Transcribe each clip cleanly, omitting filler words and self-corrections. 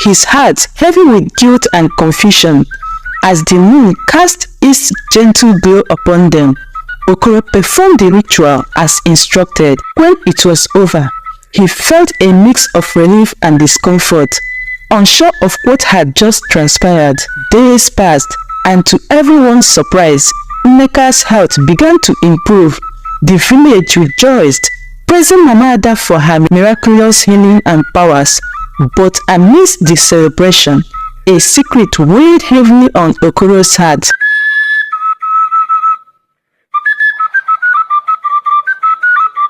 his heart heavy with guilt and confusion. As the moon cast its gentle glow upon them, Okoro performed the ritual as instructed. When it was over, he felt a mix of relief and discomfort. Unsure of what had just transpired, days passed, and to everyone's surprise, Nneka's health began to improve. The village rejoiced, praising Mama Ada for her miraculous healing and powers. But amidst the celebration, a secret weighed heavily on Okoro's heart.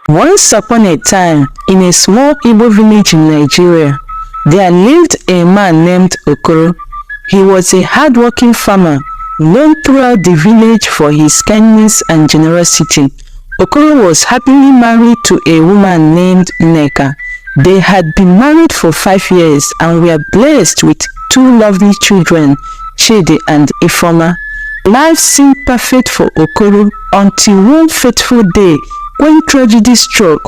Once upon a time, in a small Igbo village in Nigeria, there lived a man named Okoro. He was a hardworking farmer, known throughout the village for his kindness and generosity. Okoro was happily married to a woman named Nneka. They had been married for 5 years and were blessed with 2 lovely children, Chidi and Ifeoma. Life seemed perfect for Okoro until one fateful day when tragedy struck.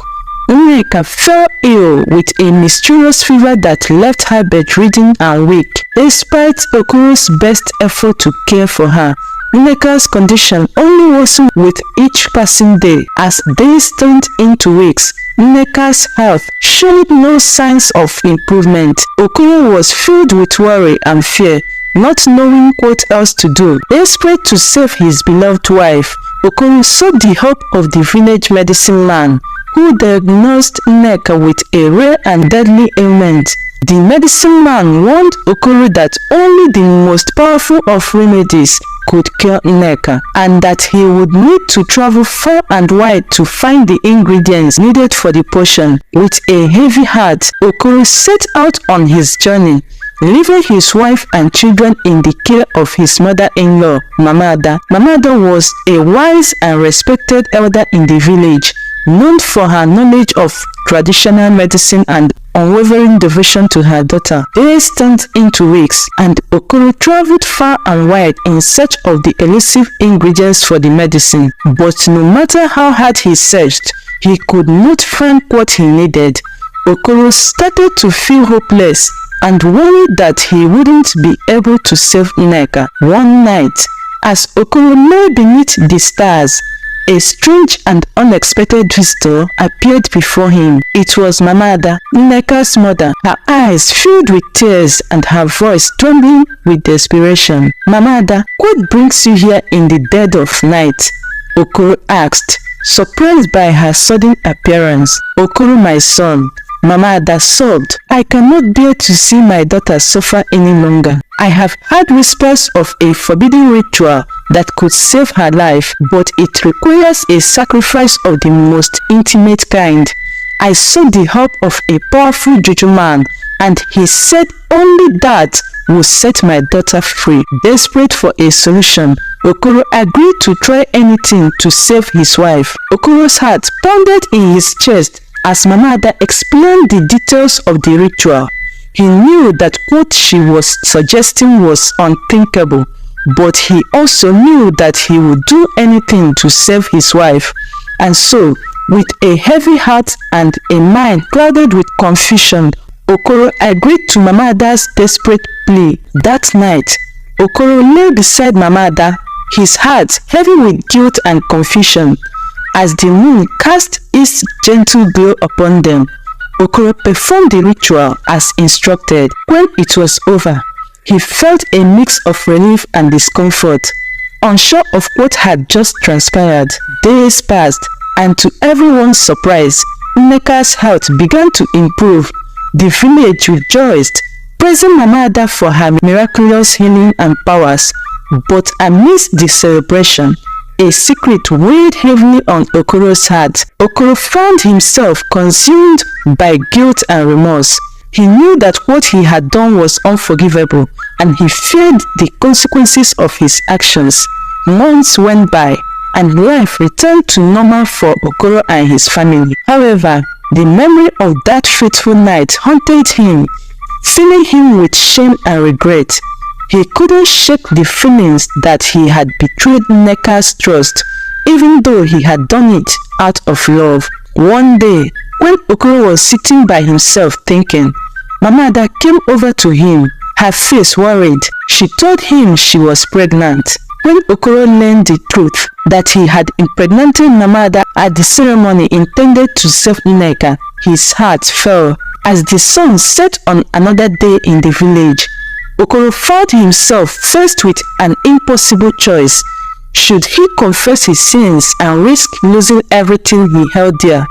Nneka fell ill with a mysterious fever that left her bedridden and weak. Despite Okoro's best effort to care for her, Nneka's condition only worsened with each passing day. As days turned into weeks, Nneka's health showed no signs of improvement. Okoro was filled with worry and fear, not knowing what else to do. Desperate to save his beloved wife, Okoro sought the help of the village medicine man, who diagnosed Nneka with a rare and deadly ailment. The medicine man warned Okoro that only the most powerful of remedies could cure Nneka, and that he would need to travel far and wide to find the ingredients needed for the potion. With a heavy heart, Okoro set out on his journey, leaving his wife and children in the care of his mother-in-law, Mama Ada. Mama Ada was a wise and respected elder in the village, known for her knowledge of traditional medicine and unwavering devotion to her daughter. Days turned into weeks, and Okoro traveled far and wide in search of the elusive ingredients for the medicine. But no matter how hard he searched, he could not find what he needed. Okoro started to feel hopeless and worried that he wouldn't be able to save Nneka. One night, as Okoro lay beneath the stars, a strange and unexpected visitor appeared before him. It was Mama Ada, Nneka's mother, her eyes filled with tears and her voice trembling with desperation. Mama Ada, what brings you here in the dead of night? Okoro asked, surprised by her sudden appearance. Okoro, my son, Mama Ada sobbed, I cannot bear to see my daughter suffer any longer. I have heard whispers of a forbidden ritual that could save her life, but it requires a sacrifice of the most intimate kind. I sought the help of a powerful juju man, and he said only that will set my daughter free. Desperate for a solution, Okoro agreed to try anything to save his wife. Okoro's heart pounded in his chest as Mama Ada explained the details of the ritual. He knew that what she was suggesting was unthinkable, but he also knew that he would do anything to save his wife. And so, with a heavy heart and a mind clouded with confusion, Okoro agreed to Mama Ada's desperate plea. That night, Okoro lay beside Mama Ada, his heart heavy with guilt and confusion. As the moon cast its gentle glow upon them, Okoro performed the ritual as instructed. When it was over, he felt a mix of relief and discomfort. Unsure of what had just transpired, days passed, and to everyone's surprise, Nneka's health began to improve. The village rejoiced, praising Mama Ada for her miraculous healing and powers. But amidst the celebration, a secret weighed heavily on Okoro's heart. Okoro found himself consumed by guilt and remorse. He knew that what he had done was unforgivable, and he feared the consequences of his actions. Months went by, and life returned to normal for Okoro and his family. However, the memory of that fateful night haunted him, filling him with shame and regret. He couldn't shake the feelings that he had betrayed Nneka's trust, even though he had done it out of love. One day, when Okoro was sitting by himself thinking, Mama Ada came over to him, her face worried. She told him she was pregnant. When Okoro learned the truth that he had impregnated Mama Ada at the ceremony intended to save Nneka, his heart fell. As the sun set on another day in the village, Okoro found himself faced with an impossible choice. Should he confess his sins and risk losing everything he held dear,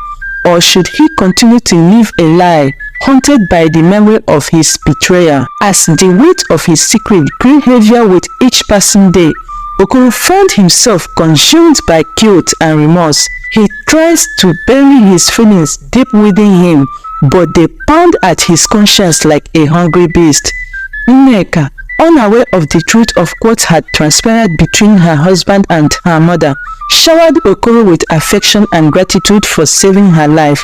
or should he continue to live a lie, haunted by the memory of his betrayer? As the weight of his secret grew heavier with each passing day, Okoro found himself consumed by guilt and remorse. He tries to bury his feelings deep within him, but they pound at his conscience like a hungry beast. Nneka, unaware of the truth of what had transpired between her husband and her mother, showered Okoro with affection and gratitude for saving her life.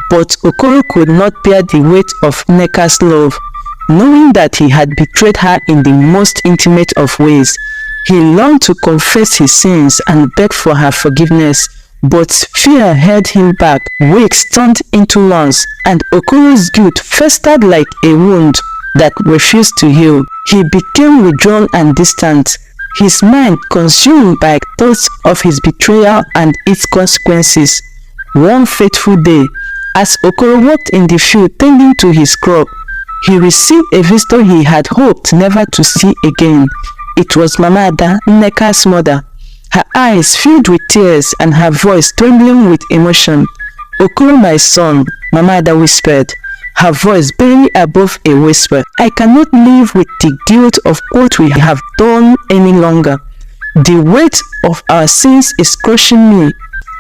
But Okoro could not bear the weight of Nneka's love, knowing that he had betrayed her in the most intimate of ways. He longed to confess his sins and beg for her forgiveness, but fear held him back. Weeks turned into months, and Okoro's guilt festered like a wound that refused to heal. He became withdrawn and distant, his mind consumed by thoughts of his betrayal and its consequences. One fateful day, as Okoro walked in the field tending to his crop, he received a visitor he had hoped never to see again. It was Mama Ada, Nneka's mother, her eyes filled with tears and her voice trembling with emotion. "Okoro, my son," Mama Ada whispered, her voice barely above a whisper. "I cannot live with the guilt of what we have done any longer. The weight of our sins is crushing me,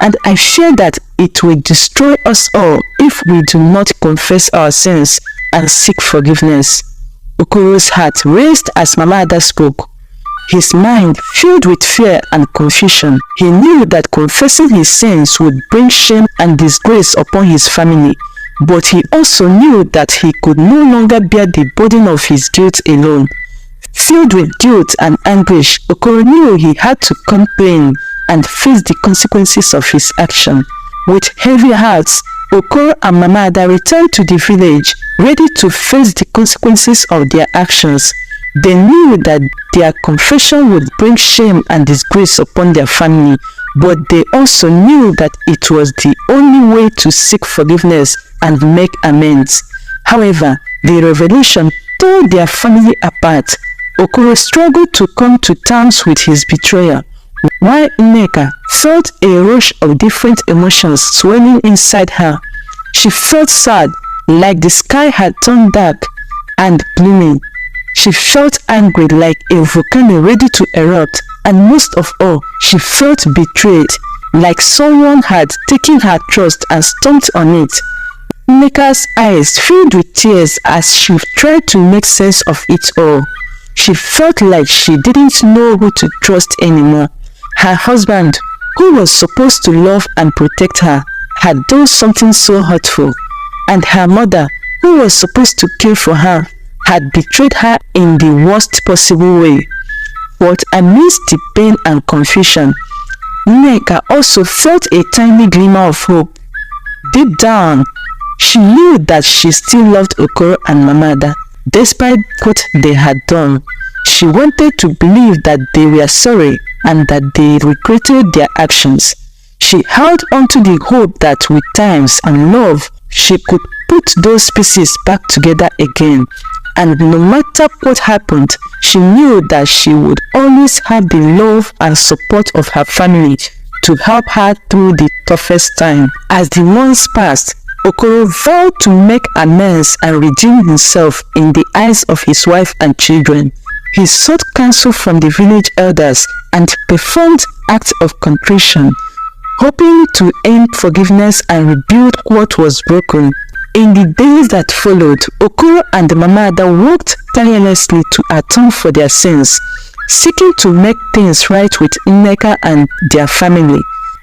and I fear that it will destroy us all if we do not confess our sins and seek forgiveness." Okoro's heart raced as Mama Ada spoke, his mind filled with fear and confusion. He knew that confessing his sins would bring shame and disgrace upon his family, but he also knew that he could no longer bear the burden of his guilt alone. Filled with guilt and anguish, Okoro knew he had to come clean and face the consequences of his action. With heavy hearts, Okoro and Mama Ada returned to the village, ready to face the consequences of their actions. They knew that their confession would bring shame and disgrace upon their family, but they also knew that it was the only way to seek forgiveness and make amends. However, the revelation tore their family apart. Okoro struggled to come to terms with his betrayer, while Nneka felt a rush of different emotions swelling inside her. She felt sad, like the sky had turned dark and gloomy. She felt angry, like a volcano ready to erupt, and most of all, she felt betrayed, like someone had taken her trust and stomped on it. Nneka's eyes filled with tears as she tried to make sense of it all. She felt like she didn't know who to trust anymore. Her husband, who was supposed to love and protect her, had done something so hurtful, and her mother, who was supposed to care for her, had betrayed her in the worst possible way. But amidst the pain and confusion, Nneka also felt a tiny glimmer of hope. Deep down, she knew that she still loved Okoro and Mama Ada, despite what they had done. She wanted to believe that they were sorry and that they regretted their actions. She held on to the hope that with time and love, she could put those pieces back together again. And no matter what happened, she knew that she would always have the love and support of her family to help her through the toughest time. As the months passed, Okoro vowed to make amends and redeem himself in the eyes of his wife and children. He sought counsel from the village elders and performed acts of contrition, hoping to earn forgiveness and rebuild what was broken. In the days that followed, Okoro and Mama Ada worked tirelessly to atone for their sins, seeking to make things right with Nneka and their family.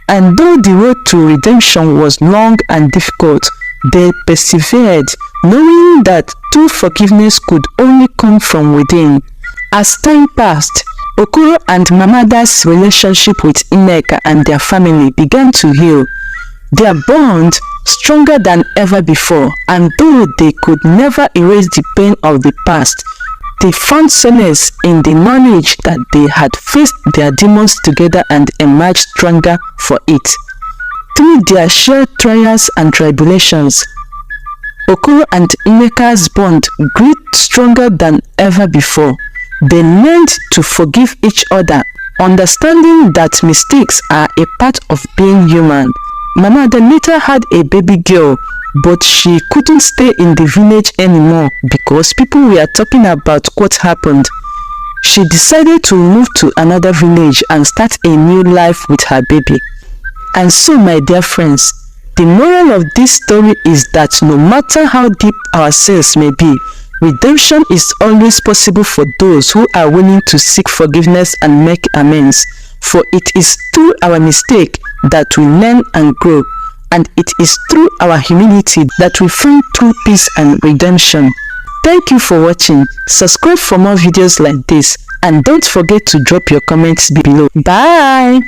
And though the road to redemption was long and difficult, they persevered, knowing that true forgiveness could only come from within. As time passed, Okoro and Mama Ada's relationship with Nneka and their family began to heal. their bond stronger than ever before, and though they could never erase the pain of the past, they found solace in the knowledge that they had faced their demons together and emerged stronger for it. Through their shared trials and tribulations, Okoro and Nneka's bond grew stronger than ever before. They learned to forgive each other, understanding that mistakes are a part of being human. Mama then later had a baby girl, but she couldn't stay in the village anymore because people were talking about what happened. She decided to move to another village and start a new life with her baby. And so, my dear friends, the moral of this story is that no matter how deep our sins may be, redemption is always possible for those who are willing to seek forgiveness and make amends. For it is through our mistake that we learn and grow, and it is through our humility that we find true peace and redemption. Thank you for watching. Subscribe for more videos like this, and don't forget to drop your comments below. Bye!